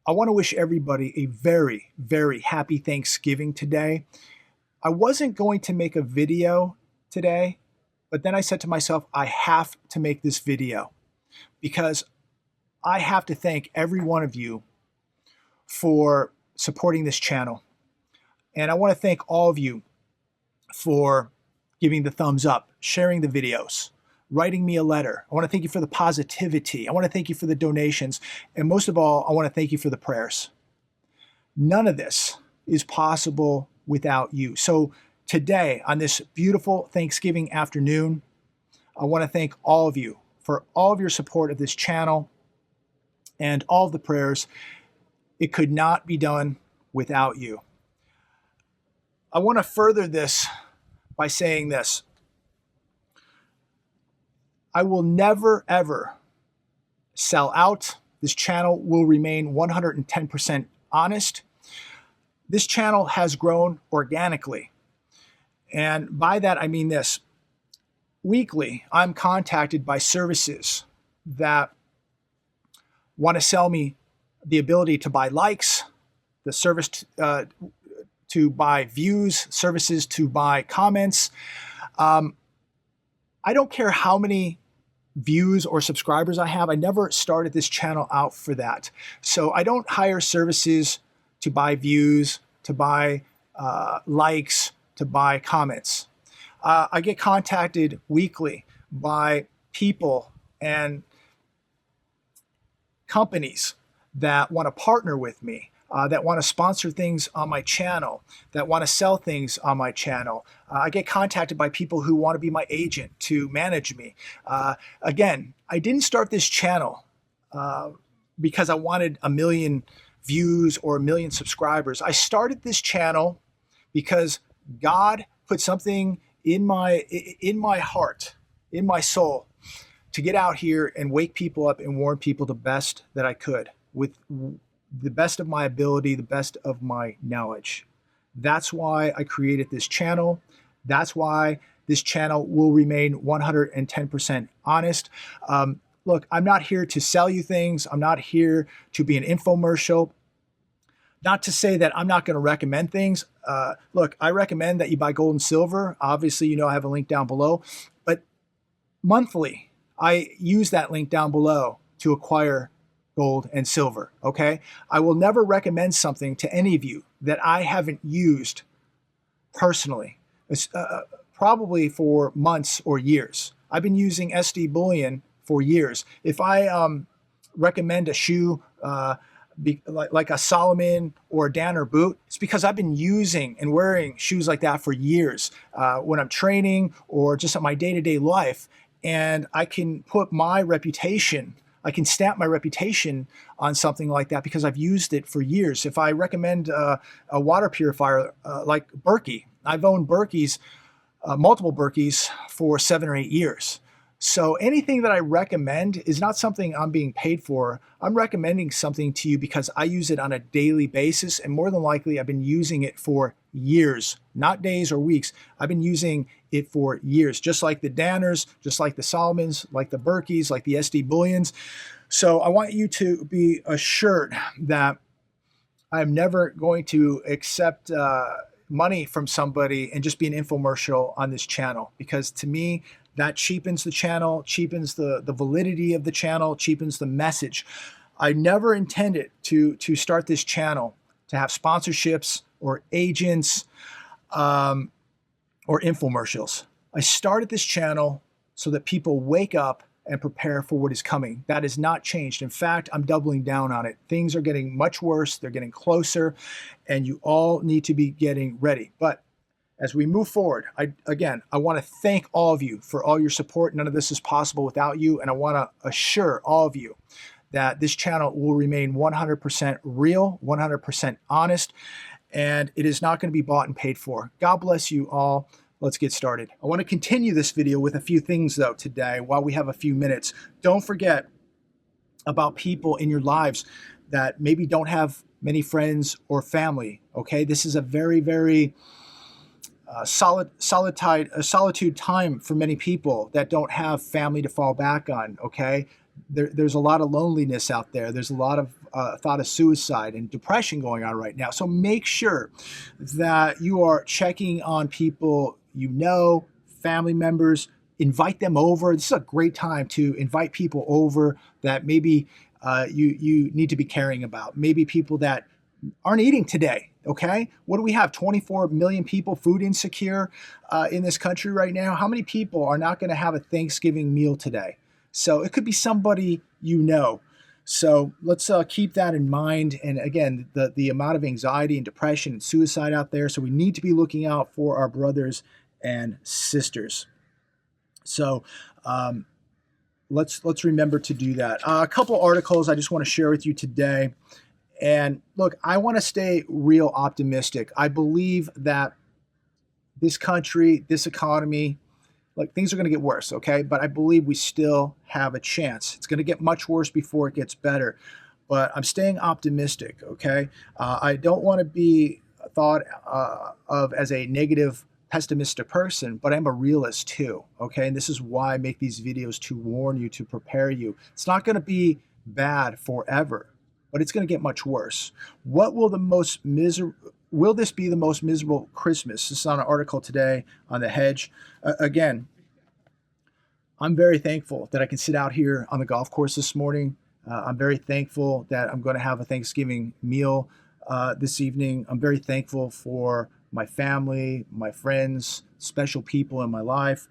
I want to wish everybody a very, very happy Thanksgiving today. I wasn't going to make a video today, but then I said to myself, I have to make this video because I have to thank every one of you for supporting this channel. And I want to thank all of you for giving the thumbs up, sharing the videos, writing me a letter. I want to thank you for the positivity. I want to thank you for the donations. And most of all, I want to thank you for the prayers. None of this is possible without you. So today, on this beautiful Thanksgiving afternoon, I want to thank all of you for all of your support of this channel and all of the prayers. It could not be done without you. I want to further this by saying this. I will never, ever sell out. This channel will remain 110% honest. This channel has grown organically. And by that, I mean this. Weekly, I'm contacted by services that want to sell me the ability to buy likes, the service to buy views, services to buy comments. I don't care how many views or subscribers I have. I never started this channel out for that. So I don't hire services to buy views, to buy likes, to buy comments. I get contacted weekly by people and companies that want to partner with me, that want to sponsor things on my channel, that want to sell things on my channel. I get contacted by people who want to be my agent to manage me. Again, I didn't start this channel because I wanted 1 million views or 1 million subscribers. I started this channel because God put something in my heart, in my soul, to get out here and wake people up and warn people the best that I could with the best of my ability, the best of my knowledge. That's why I created this channel. That's why this channel will remain 110% honest. Look, I'm not here to sell you things. I'm not here to be an infomercial. Not to say that I'm not going to recommend things. Look, I recommend that you buy gold and silver. Obviously, you know I have a link down below. But monthly, I use that link down below to acquire gold and silver, okay? I will never recommend something to any of you that I haven't used personally, probably for months or years. I've been using SD Bullion for years. If I recommend a shoe like a Solomon or a Danner boot, it's because I've been using and wearing shoes like that for years when I'm training or just in my day-to-day life. And I can put my reputation, I can stamp my reputation on something like that because I've used it for years. If I recommend a water purifier like Berkey, I've owned Berkeys, multiple Berkeys for 7 or 8 years. So anything that I recommend is not something I'm being paid for. I'm recommending something to you because I use it on a daily basis, and more than likely I've been using it for years, not days or weeks. I've been using it for years, just like the Danners, just like the Solomons, like the Berkeys, like the SD Bullions. So I want you to be assured that I'm never going to accept money from somebody and just be an infomercial on this channel, because to me, that cheapens the channel, cheapens the validity of the channel, cheapens the message. I never intended to start this channel to have sponsorships or agents or infomercials. I started this channel so that people wake up and prepare for what is coming. That has not changed. In fact, I'm doubling down on it. Things are getting much worse. They're getting closer, and you all need to be getting ready. But as we move forward, I want to thank all of you for all your support. None of this is possible without you. And I want to assure all of you that this channel will remain 100% real, 100% honest, and it is not going to be bought and paid for. God bless you all. Let's get started. I want to continue this video with a few things, though, today while we have a few minutes. Don't forget about people in your lives that maybe don't have many friends or family, okay? This is a very, very solitude time for many people that don't have family to fall back on, okay? there's a lot of loneliness out there. There's a lot of thought of suicide and depression going on right now. So make sure that you are checking on people you know, family members. Invite them over. This is a great time to invite people over that maybe you need to be caring about. Maybe people that aren't eating today. Okay, what do we have? 24 million people food insecure in this country right now. How many people are not going to have a Thanksgiving meal today? So it could be somebody you know. So let's keep that in mind. And again, the amount of anxiety and depression and suicide out there. So we need to be looking out for our brothers and sisters. So let's remember to do that. A couple articles I just want to share with you today. And look, I want to stay real optimistic. I believe that this country, this economy, like things are going to get worse, okay? But I believe we still have a chance. It's going to get much worse before it gets better. But I'm staying optimistic, okay? I don't want to be thought of as a negative, pessimistic person, but I'm a realist too, okay? And this is why I make these videos, to warn you, to prepare you. It's not going to be bad forever, but it's going to get much worse. What will will this be the most miserable Christmas? This is on an article today on The Hedge. Again, I'm very thankful that I can sit out here on the golf course this morning. I'm very thankful that I'm going to have a Thanksgiving meal this evening. I'm very thankful for my family, my friends, special people in my life.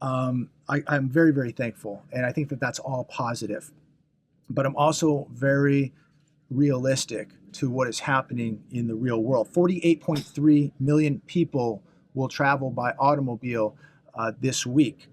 I'm very, very thankful. And I think that that's all positive. But I'm also very realistic to what is happening in the real world. 48.3 million people will travel by automobile this week.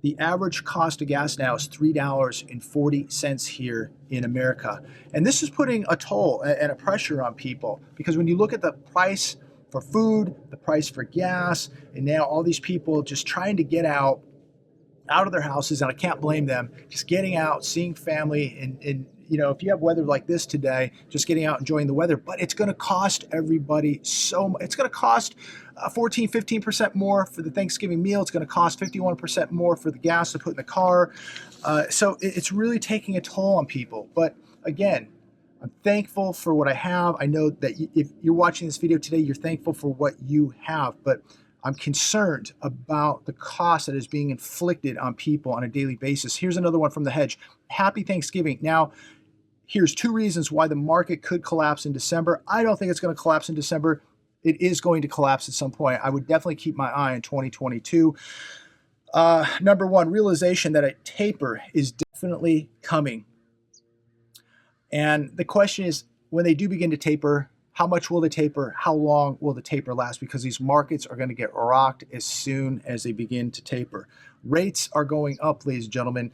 The average cost of gas now is $3.40 here in America. And this is putting a toll and a pressure on people, because when you look at the price for food, the price for gas, and now all these people just trying to get out of their houses, and I can't blame them, just getting out, seeing family, and you know, if you have weather like this today, just getting out, enjoying the weather. But it's going to cost everybody so much. It's going to cost 14, 15% more for the Thanksgiving meal. It's going to cost 51% more for the gas to put in the car. So it's really taking a toll on people. But again, I'm thankful for what I have. I know that if you're watching this video today, you're thankful for what you have. But I'm concerned about the cost that is being inflicted on people on a daily basis. Here's another one from The Hedge. Happy Thanksgiving. Now, here's 2 reasons why the market could collapse in December. I don't think it's going to collapse in December. It is going to collapse at some point. I would definitely keep my eye on 2022. Number one, realization that a taper is definitely coming. And the question is, when they do begin to taper, how much will they taper? How long will the taper last? Because these markets are going to get rocked as soon as they begin to taper. Rates are going up, ladies and gentlemen.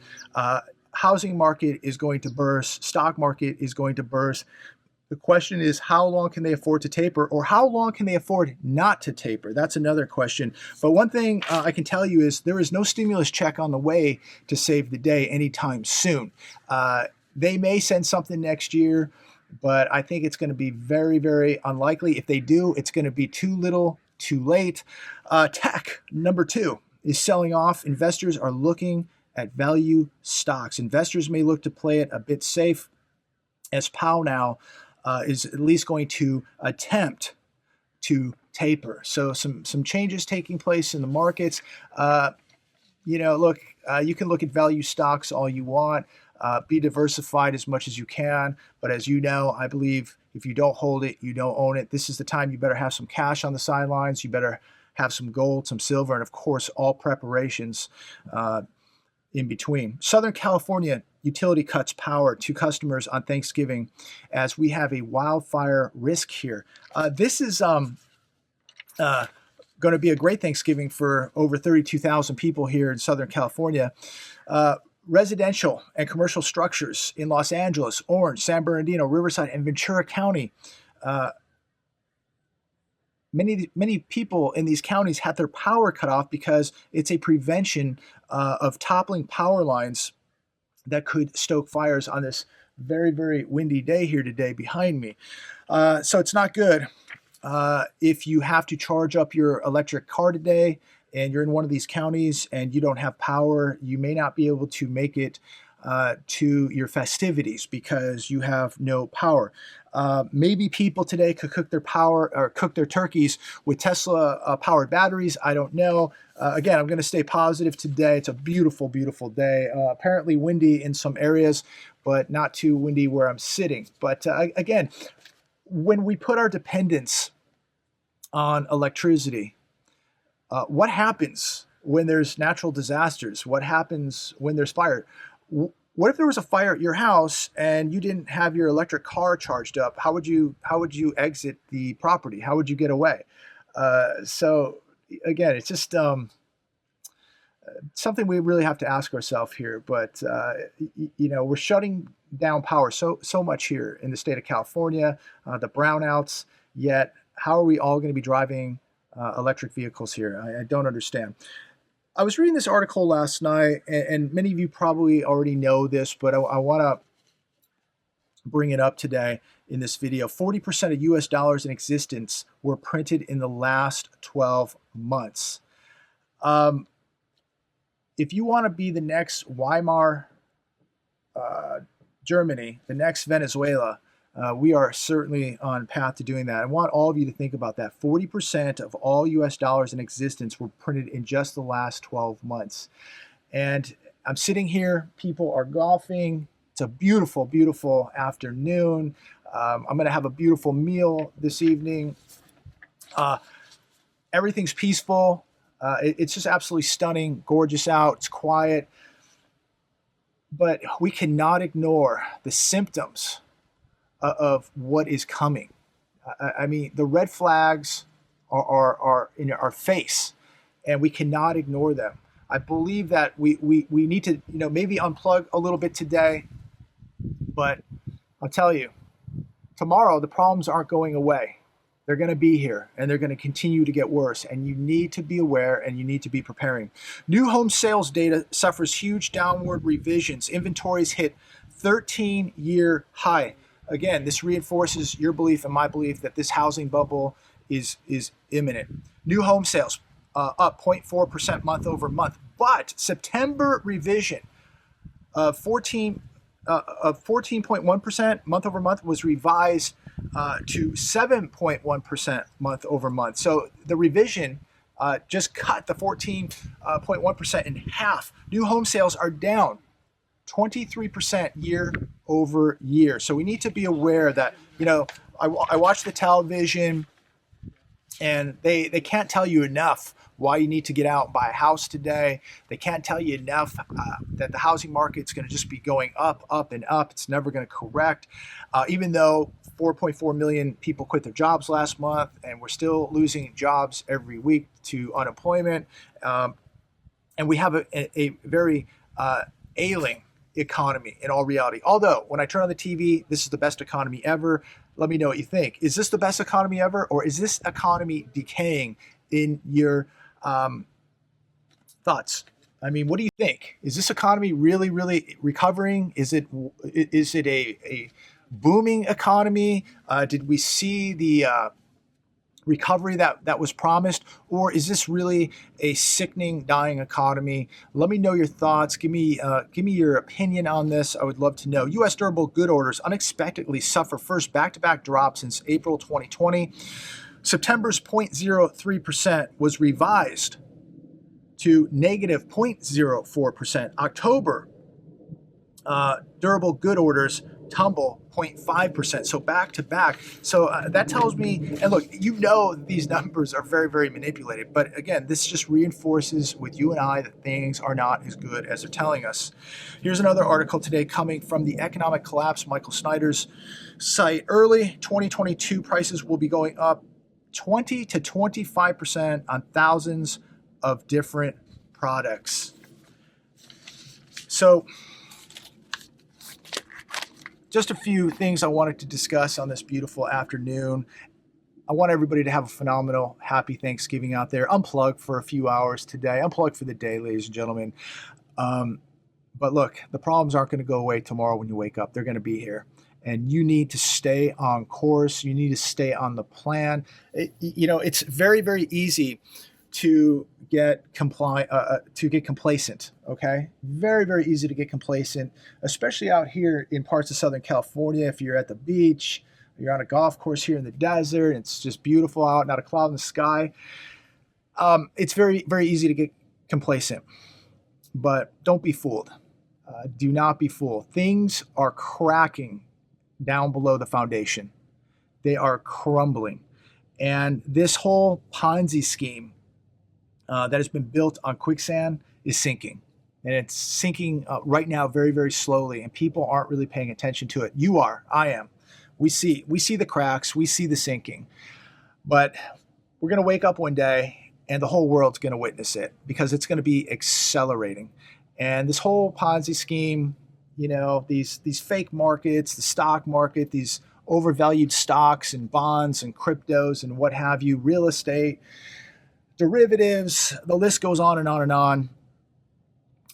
Housing market is going to burst. Stock market is going to burst. The question is, how long can they afford to taper, or how long can they afford not to taper? That's another question. But one thing I can tell you is there is no stimulus check on the way to save the day anytime soon. They may send something next year, but I think it's going to be very, very unlikely. If they do, it's going to be too little, too late. Tech, number 2, is selling off. Investors are looking at value stocks. Investors may look to play it a bit safe, as Powell now is at least going to attempt to taper. So some changes taking place in the markets. Look, you can look at value stocks all you want. Be diversified as much as you can. But as you know, I believe if you don't hold it, you don't own it. This is the time you better have some cash on the sidelines. You better have some gold, some silver, and of course, all preparations in between. Southern California utility cuts power to customers on Thanksgiving as we have a wildfire risk here. This is going to be a great Thanksgiving for over 32,000 people here in Southern California. Residential and commercial structures in Los Angeles, Orange, San Bernardino, Riverside, and Ventura County. Many people in these counties had their power cut off because it's a prevention of toppling power lines that could stoke fires on this very, very windy day here today behind me. So it's not good. If you have to charge up your electric car today and you're in one of these counties and you don't have power, you may not be able to make it to your festivities because you have no power. Maybe people today could cook their turkeys with Tesla powered batteries. I don't know. Again, I'm going to stay positive today. It's a beautiful, beautiful day. Apparently windy in some areas, but not too windy where I'm sitting. But again, when we put our dependence on electricity, what happens when there's natural disasters? What happens when there's fire? What if there was a fire at your house and you didn't have your electric car charged up? How would you exit the property? How would you get away? So again, it's just something we really have to ask ourselves here. But we're shutting down power so much here in the state of California. The brownouts. Yet, how are we all going to be driving electric vehicles here? I don't understand. I was reading this article last night, and many of you probably already know this, but I want to bring it up today in this video. 40% of US dollars in existence were printed in the last 12 months. If you want to be the next Weimar Germany, the next Venezuela, we are certainly on path to doing that. I want all of you to think about that. 40% of all US dollars in existence were printed in just the last 12 months. And I'm sitting here, people are golfing. It's a beautiful, beautiful afternoon. I'm going to have a beautiful meal this evening. Everything's peaceful. It's just absolutely stunning, gorgeous out. It's quiet. But we cannot ignore the symptoms of what is coming. I mean, the red flags are in our face, and we cannot ignore them. I believe that we need to, maybe unplug a little bit today, but I'll tell you, tomorrow the problems aren't going away. They're going to be here, and they're going to continue to get worse, and you need to be aware, and you need to be preparing. New home sales data suffers huge downward revisions. Inventories hit 13-year high. Again, this reinforces your belief and my belief that this housing bubble is imminent. New home sales up 0.4% month over month, but September revision of 14.1% month over month was revised to 7.1% month over month. So the revision just cut the 14.1% in half. New home sales are down 23% year over year. So we need to be aware that, I watch the television and they can't tell you enough why you need to get out and buy a house today. They can't tell you enough that the housing market's going to just be going up, up, and up. It's never going to correct. Even though 4.4 million people quit their jobs last month, and we're still losing jobs every week to unemployment. And we have a very ailing economy in all reality. Although when I turn on the TV, this is the best economy ever. Let me know what you think. Is this the best economy ever, or is this economy decaying in your thoughts? I mean, what do you think? Is this economy really, really recovering? Is it a booming economy? Did we see the recovery that was promised, or is this really a sickening, dying economy? Let me know your thoughts. Give me your opinion on this. I would love to know. U.S. durable good orders unexpectedly suffer first back-to-back drop since April 2020. September's 0.03% was revised to negative 0.04%. October durable good orders tumble 0.5%. So back to back. So that tells me, and look, these numbers are very, very manipulated. But again, this just reinforces with you and I that things are not as good as they're telling us. Here's another article today coming from the Economic Collapse, Michael Snyder's site. Early 2022 prices will be going up 20 to 25% on thousands of different products. So just a few things I wanted to discuss on this beautiful afternoon. I want everybody to have a phenomenal, happy Thanksgiving out there. Unplug for a few hours today. Unplug for the day, ladies and gentlemen. But look, the problems aren't going to go away tomorrow when you wake up. They're going to be here. And you need to stay on course. You need to stay on the plan. It's very, very easy to get complacent. Okay, very, very easy to get complacent, especially out here in parts of Southern California. If you're at the beach, you're on a golf course here in the desert, it's just beautiful out, not a cloud in the sky. It's very, very easy to get complacent, but don't be fooled. Do not be fooled. Things are cracking down below the foundation. They are crumbling. And this whole Ponzi scheme that has been built on quicksand is sinking. And it's sinking right now very, very slowly. And people aren't really paying attention to it. You are. I am. We see the cracks. We see the sinking. But we're going to wake up one day and the whole world's going to witness it, because it's going to be accelerating. And this whole Ponzi scheme, these fake markets, the stock market, these overvalued stocks and bonds and cryptos and what have you, real estate, derivatives, the list goes on and on and on.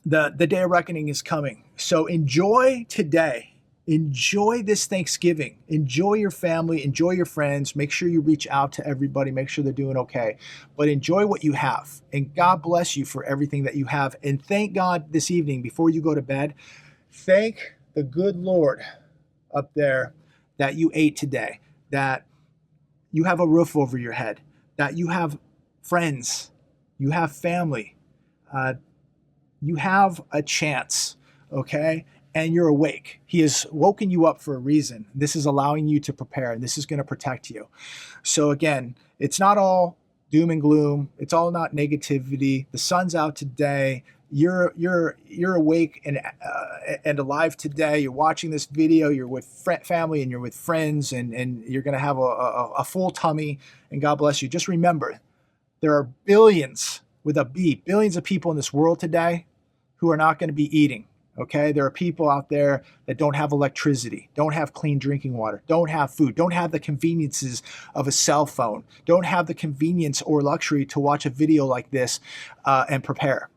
The day of reckoning is coming. So enjoy today. Enjoy this Thanksgiving. Enjoy your family. Enjoy your friends. Make sure you reach out to everybody. Make sure they're doing okay. But enjoy what you have. And God bless you for everything that you have. And thank God this evening before you go to bed. Thank the good Lord up there that you ate today, that you have a roof over your head, that you have friends, you have family, you have a chance, okay? And you're awake. He has woken you up for a reason. This is allowing you to prepare, and this is going to protect you. So again, it's not all doom and gloom. It's all not negativity. The sun's out today. You're awake and alive today. You're watching this video. You're with family and you're with friends, and you're going to have a full tummy. And God bless you. Just remember, there are billions with a B, billions of people in this world today who are not going to be eating. Okay, there are people out there that don't have electricity, don't have clean drinking water, don't have food, don't have the conveniences of a cell phone, don't have the convenience or luxury to watch a video like this and prepare.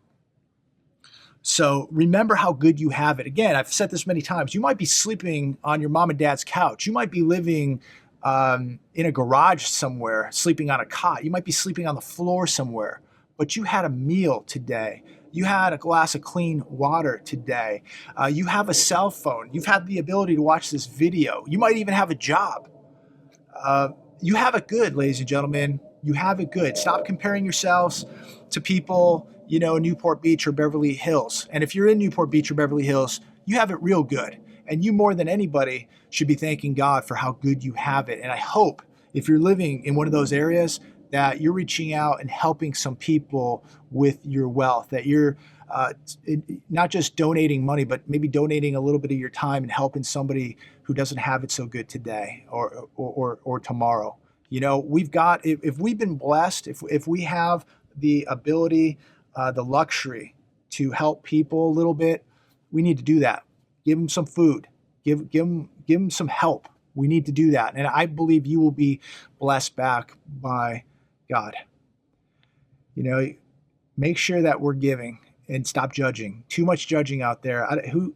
So remember how good you have it. Again, I've said this many times. You might be sleeping on your mom and dad's couch. You might be living in a garage somewhere, sleeping on a cot. You might be sleeping on the floor somewhere, but you had a meal today. You had a glass of clean water today. You have a cell phone. You've had the ability to watch this video. You might even have a job. You have it good, ladies and gentlemen. You have it good. Stop comparing yourselves to people, in Newport Beach or Beverly Hills. And if you're in Newport Beach or Beverly Hills, you have it real good. And you more than anybody should be thanking God for how good you have it. And I hope if you're living in one of those areas that you're reaching out and helping some people with your wealth, that you're not just donating money, but maybe donating a little bit of your time and helping somebody who doesn't have it so good today or tomorrow. We've got, if we've been blessed, if we have the ability, the luxury to help people a little bit, we need to do that. Give them some food, give them some help. We need to do that. And I believe you will be blessed back by God. Make sure that we're giving and stop judging. Too much judging out there.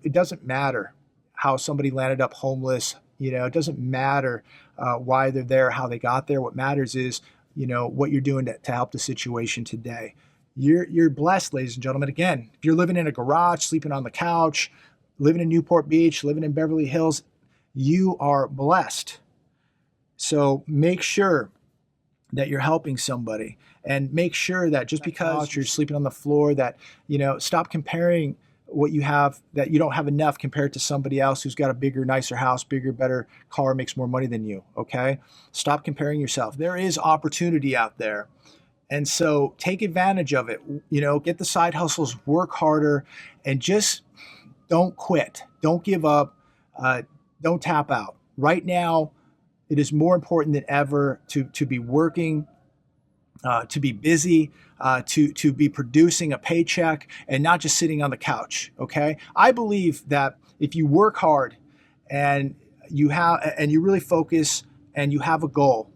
It doesn't matter how somebody landed up homeless. It doesn't matter why they're there, how they got there. What matters is, what you're doing to help the situation today. You're blessed, ladies and gentlemen. Again, if you're living in a garage, sleeping on the couch, living in Newport Beach, living in Beverly Hills, you are blessed. So make sure that you're helping somebody, and make sure that just because you're sleeping on the floor, that, stop comparing what you have, that you don't have enough compared to somebody else who's got a bigger, nicer house, bigger, better car, makes more money than you. Okay. Stop comparing yourself. There is opportunity out there. And so take advantage of it. Get the side hustles, work harder, and just don't quit. Don't give up. Don't tap out. Right now, it is more important than ever to be working, to be busy, to be producing a paycheck and not just sitting on the couch. Okay. I believe that if you work hard and you really focus and you have a goal,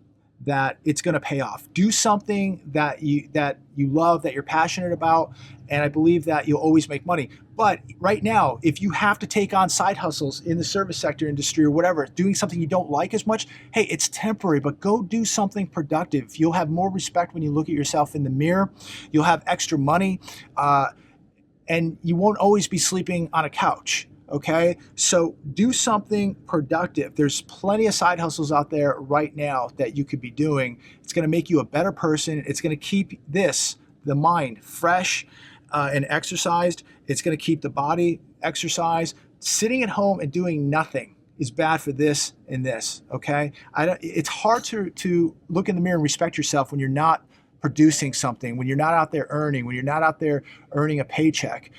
that it's going to pay off. Do something that you love, that you're passionate about, and I believe that you'll always make money. But right now, if you have to take on side hustles in the service sector industry or whatever, doing something you don't like as much, hey, it's temporary, but go do something productive. You'll have more respect when you look at yourself in the mirror. You'll have extra money, and you won't always be sleeping on a couch. Okay, so do something productive. There's plenty of side hustles out there right now that you could be doing. It's going to make you a better person. It's going to keep the mind fresh and exercised. It's going to keep the body exercised. Sitting at home and doing nothing is bad for this and this. Okay, it's hard to look in the mirror and respect yourself when you're not producing something, when you're not out there earning, when you're not out there earning a paycheck.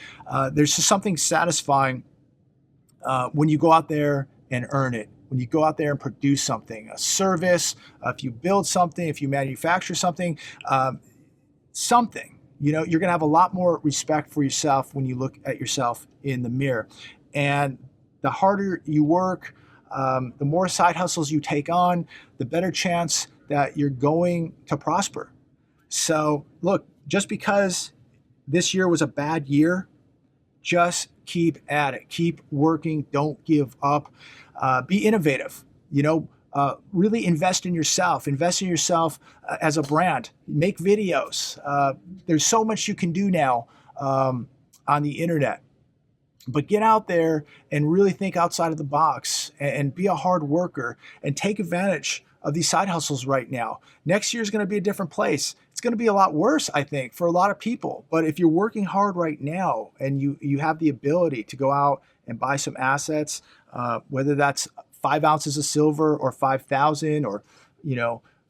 There's just something satisfying when you go out there and earn it, when you go out there and produce something, a service, if you build something, if you manufacture something, you're going to have a lot more respect for yourself when you look at yourself in the mirror. And the harder you work, the more side hustles you take on, the better chance that you're going to prosper. So look, just because this year was a bad year, just keep at it. Keep working. Don't give up. Be innovative. Really invest in yourself. Invest in yourself as a brand. Make videos. There's so much you can do now on the internet. But get out there and really think outside of the box and be a hard worker and take advantage of these side hustles right now. Next year is going to be a different place. It's going to be a lot worse, I think, for a lot of people. But if you're working hard right now and you have the ability to go out and buy some assets, whether that's 5 ounces of silver or 5,000 or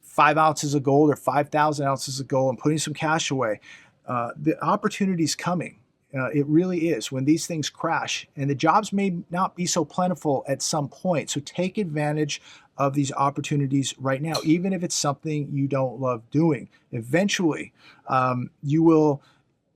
5 ounces of gold or 5,000 ounces of gold, and putting some cash away, the opportunity's coming. It really is when these things crash, and the jobs may not be so plentiful at some point. So take advantage of these opportunities right now, even if it's something you don't love doing. Eventually, you will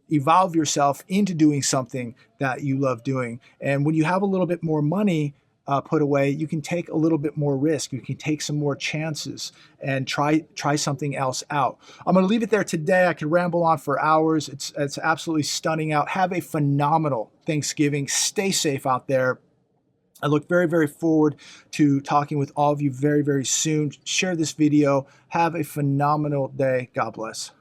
evolve yourself into doing something that you love doing. And when you have a little bit more money put away, you can take a little bit more risk. You can take some more chances and try something else out. I'm going to leave it there today. I could ramble on for hours. It's absolutely stunning out. Have a phenomenal Thanksgiving. Stay safe out there. I look very, very forward to talking with all of you very, very soon. Share this video. Have a phenomenal day. God bless.